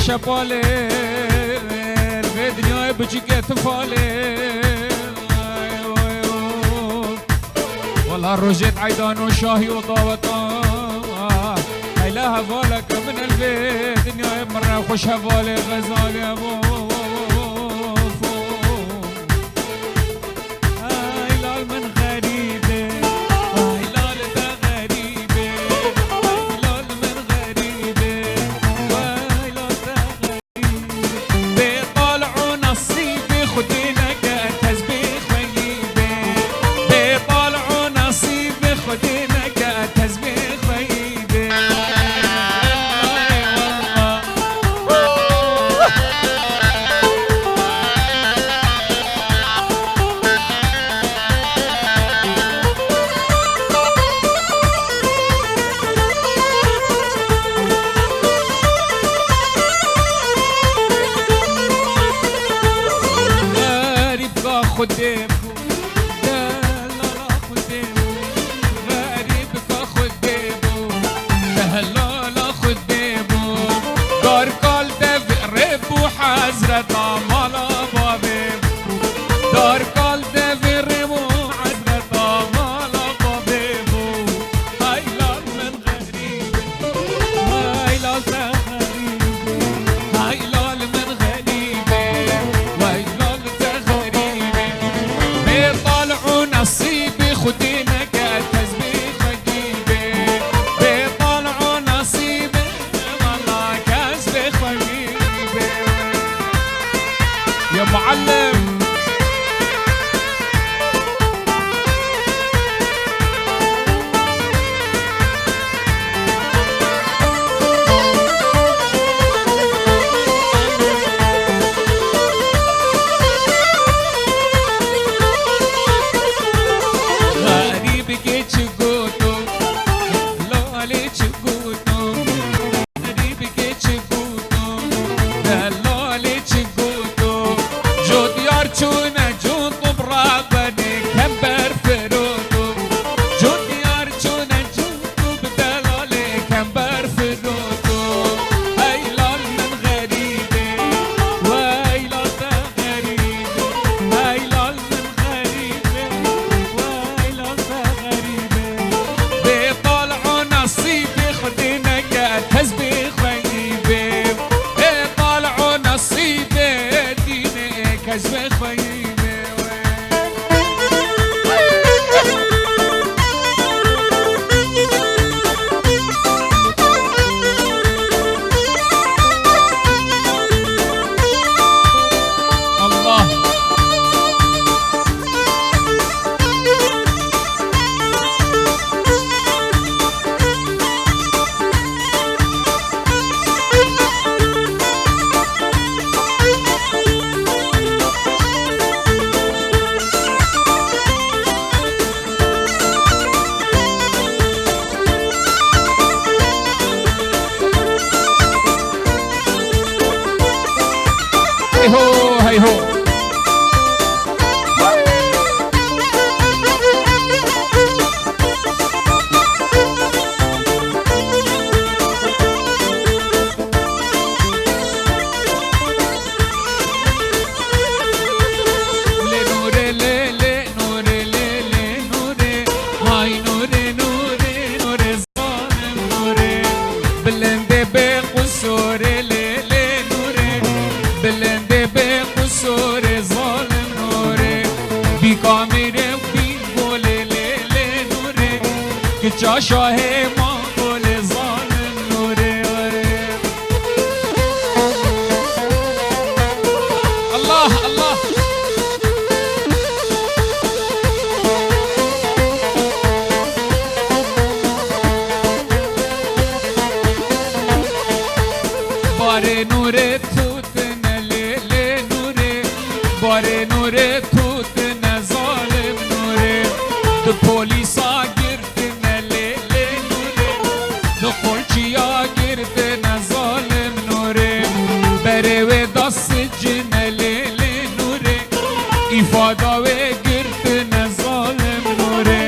شپاله به دنیای بچیک تفاله والله روجت عيدان وشاهي وطاوطا هيلا هفالك من البيت دنيا مرة خوش هفالي غزالي ابو هيلال من غريبه هيلال ده غريبه هيلال من غريبه هيلال ده غريبه بيطلعوا نصيبي خدينا كتسبيح غيبه بيطلعوا نصيبي خدينا كتسبيح غيبه خديم دلالا خديم غريب خديمو دلالا خديمو دار قال دفرب وحزرة مالا بابيم دار قال دفرب وحزرة مالا بابيمو هيلال من غريب هيلال غريب هيلال من غريب وهيلال بيطلعوا نصيبي خدينا كالتسبيح خجيبي بيطلعوا نصيبي والله كسبي خجيبي يا معلم هي هو جا شاه ما گل ظالم نوره الله الله باره نوره توت نلیل نوره باره نوره توت نظالم نوره تو پولیسا ifada ve girtine zalim nure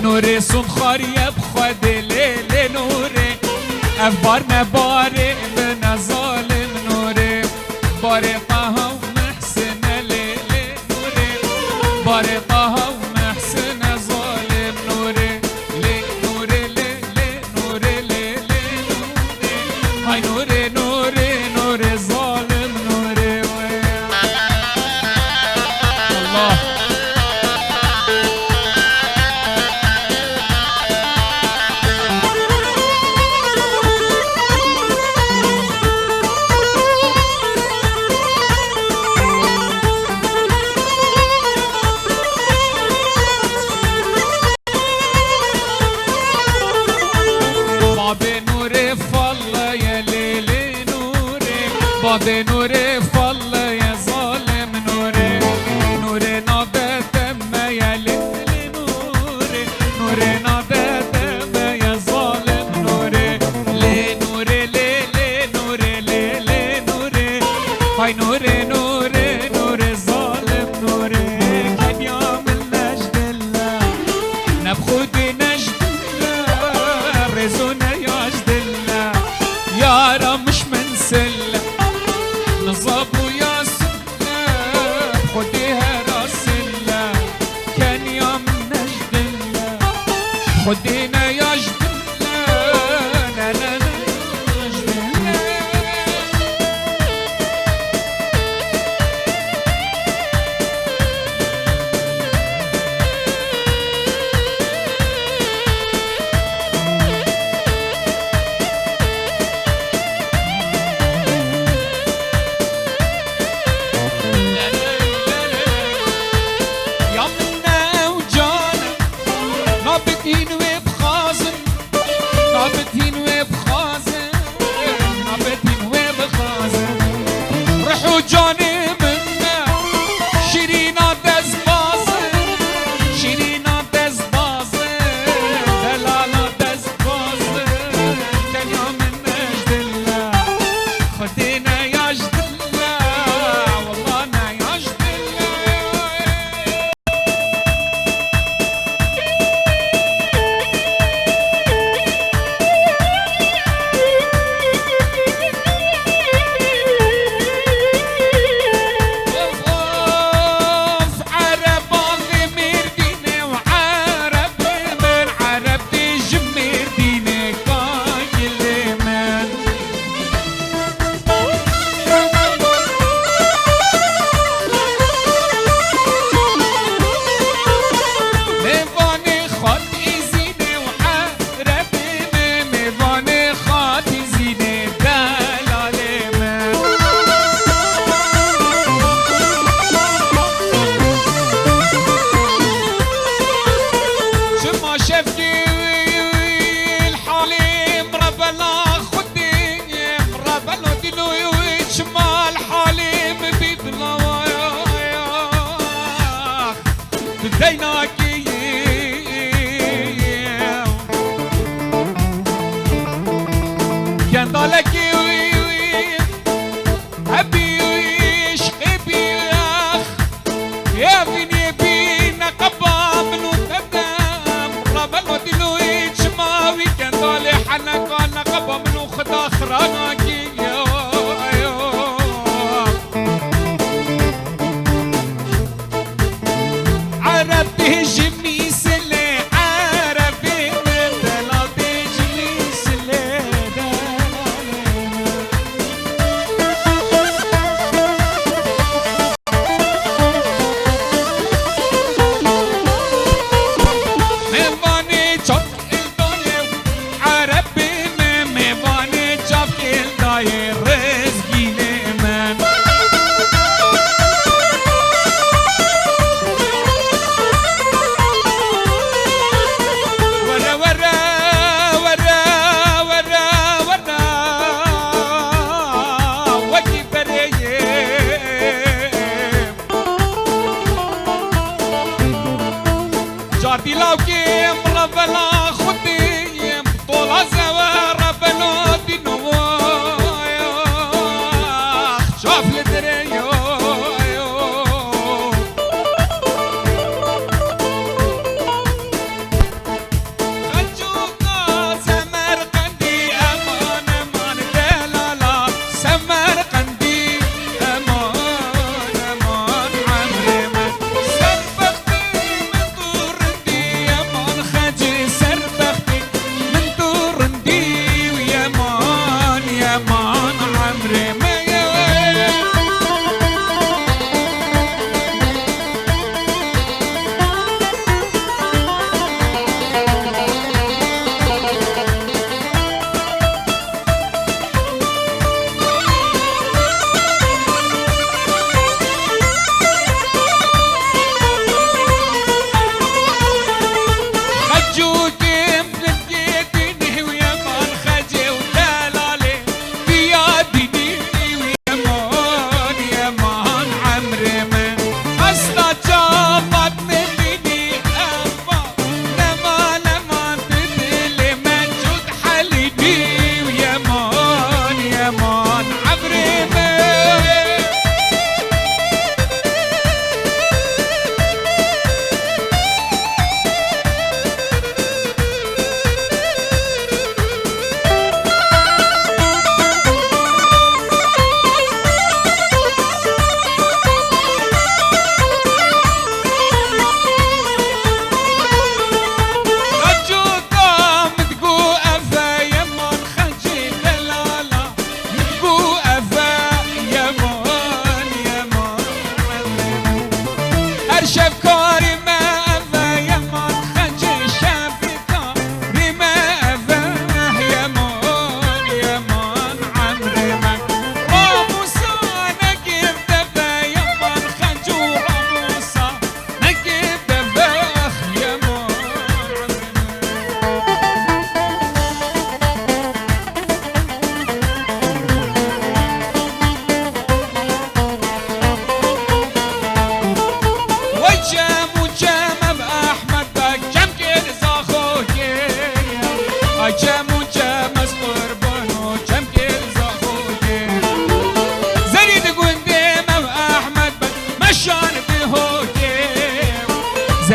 nure sun khariyeb khade lele nure ev var ne bari ben zalim nure لي نوري فل يا ظالم نوري نوري نادى دم يا ليل نوري نوري نادى دم يا ظالم نوري لي نوري لي لي نوري لي لي نوري هاي نوري نوري نوري ظالم نوري كان يعمل نجد الله نبخد نجد الله رزونا يجد الله يارا مش من سلة نصابو يا سلة خديها راس الله كان يعمل نجد الله خدينا يجد الله لا لا لا نجد الله يا منا وجانا نابتين وبخازن نابتين وبخازن نابتين وبخازن روحوا جاني منا شيرينا دز بازن شيرينا دز بازن دلالا دز بازن كان يوم النجد الله خدينا يجد الله والله انا يجد الله وقف عرب ضمير ديني وعرب من عرب تجمير ديني قايل من ميفاني خط إزيني وعرب من ميفاني خط إزيني دلال من شما شفتي الحالي مربلا خدي مربلا دلو شما الحالي بيبلا وياك بديناكي كان ضلكي أبي شقبي يا فيني بينا قبا منو تبدام ربنا دلوي شماوي كان ضالي حنا كان قبا منو خدا خراناكي عرب تهجمني سلي عرب من دلا تهجمني سلي ميفاني جاب الدنيا عربي ميفاني جاب الدنيا رزقي لمن ورا ورا ورا ورا ورا وكي بريم جارتي لاوكي مربلا خدي طول زوار ربنا دينو شوف الدريو خجونا سمرقندي امان امان دلالا سمرقندي امان امان عمري ما سبختي من طورندي امان خجي سربختي من طورندي ويا مان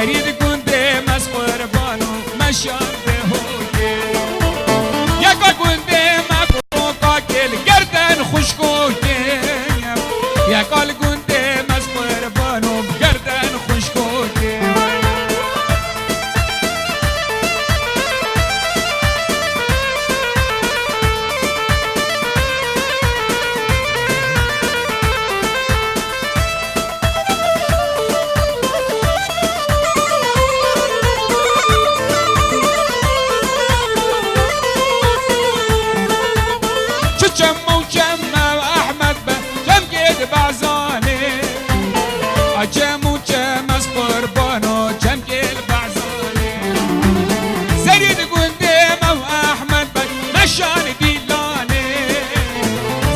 زريد كنتي مسخر بانو مشان دهوكي يا كنتي مكروكا كل قردن خشكوكي يا كنتي مسخر بانو قردن خشكوكي جم و جم از قربان و جم گل بعزانه زرید گندم و احمد بک مشان دیلانه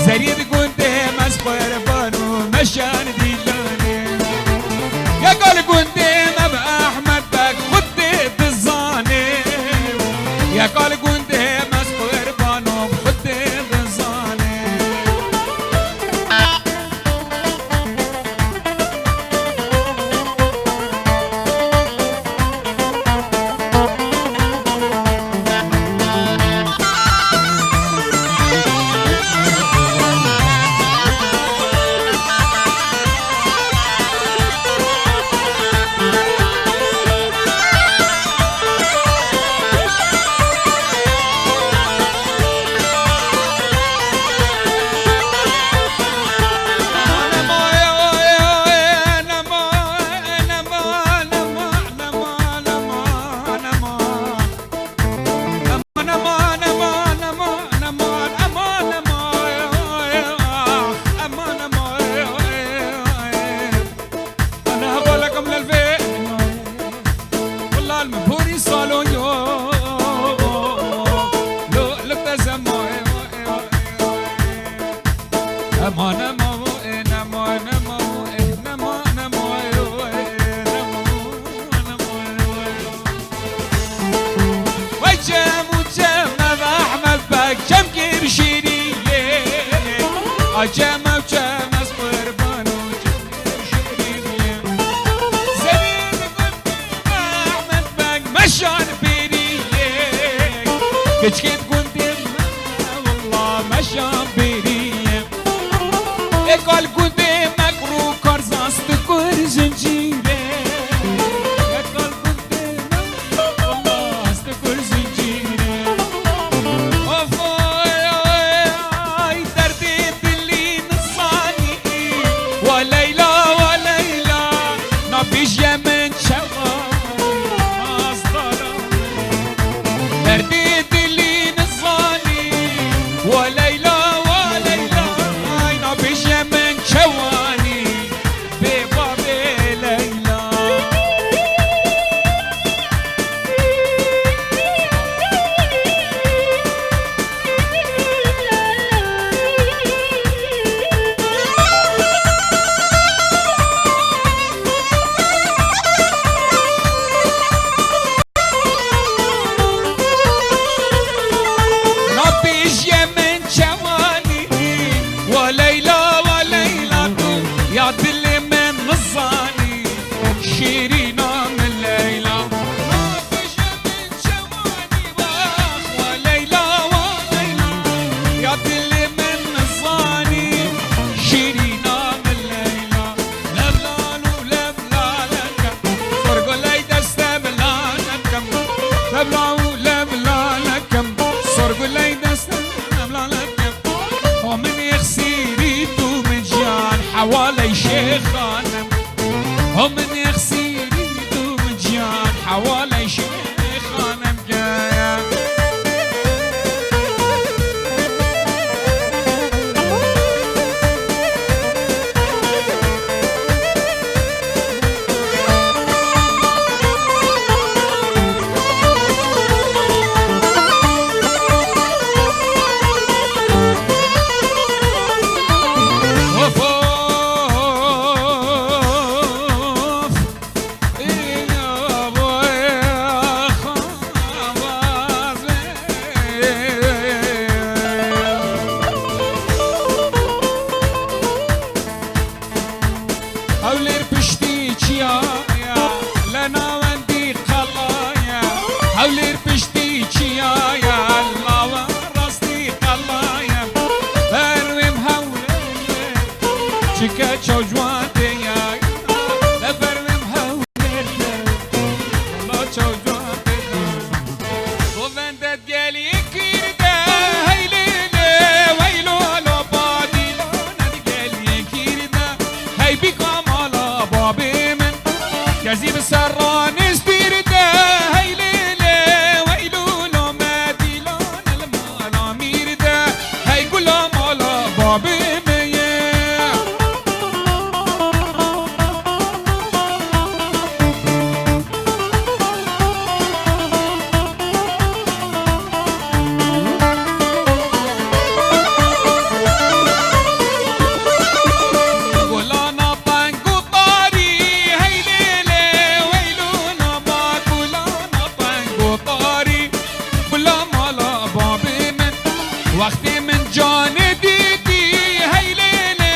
زرید گندم از قربان و مشان دیلانه یا گل گندم و احمد بک خود بزانه یا گل گندم از قربان و خود بزانه جم و جم از قربان و جم شیرینیم زمین گندم احمد بک مشان بریم کچکت گندم والله مشان بریم اکال گندم مکرو کارزاست کر زنجیره اکال گندم والله است کر زنجیره حوالي شيخانم هم من يخسيري دوم جان حوالي شيخانم جايا هولر پشتی چیا یا الله و راستی قلایا برویم هولر چکه چو جوان دیا برویم هولر الله چو جوان دیا وندت گلی کرده هیلیله ویلو لو بادیلو ند گلی کرده هی بی کامالا بابی من کسی بسران استیرده هیلیله ویلو لو مدیلو نلمالا میرده هی گلا مالا بابی من وقتی من جان دیدی هی لیله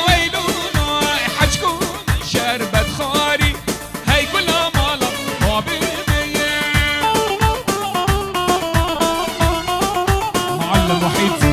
ویلونو حج کن شربت خاری هی گلا مالا بابی میه معلم وحید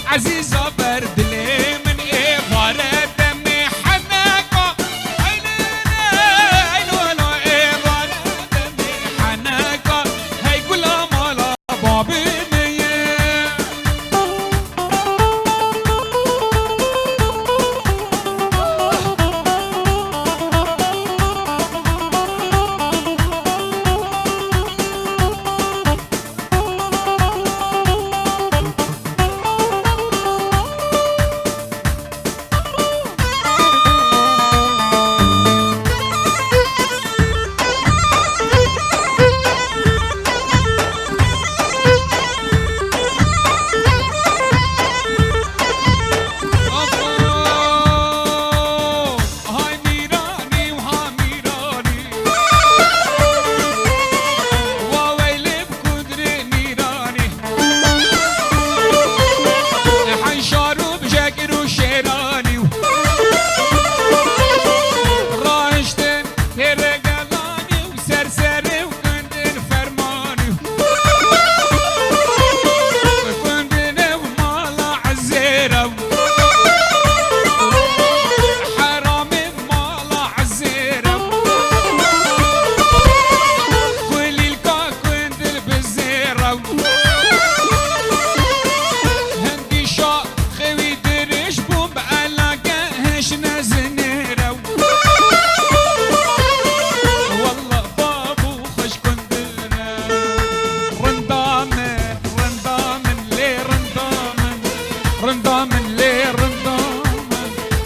عزيزة برد لي من إيفارة دمي حناقة عينونا إيفارة دمي حناقة هي كلها مالا بابي مية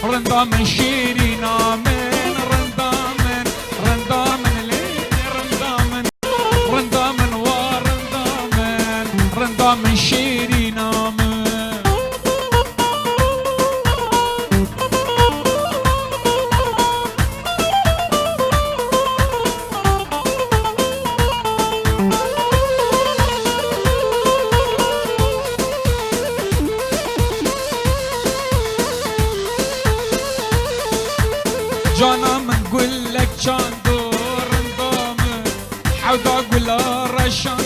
رندامن شیرینا من رندامن رندامن لی رندامن رندامن و رندامن رندامن شیرینا من جانا من قول لك شان دور نظام حوض اقول رشان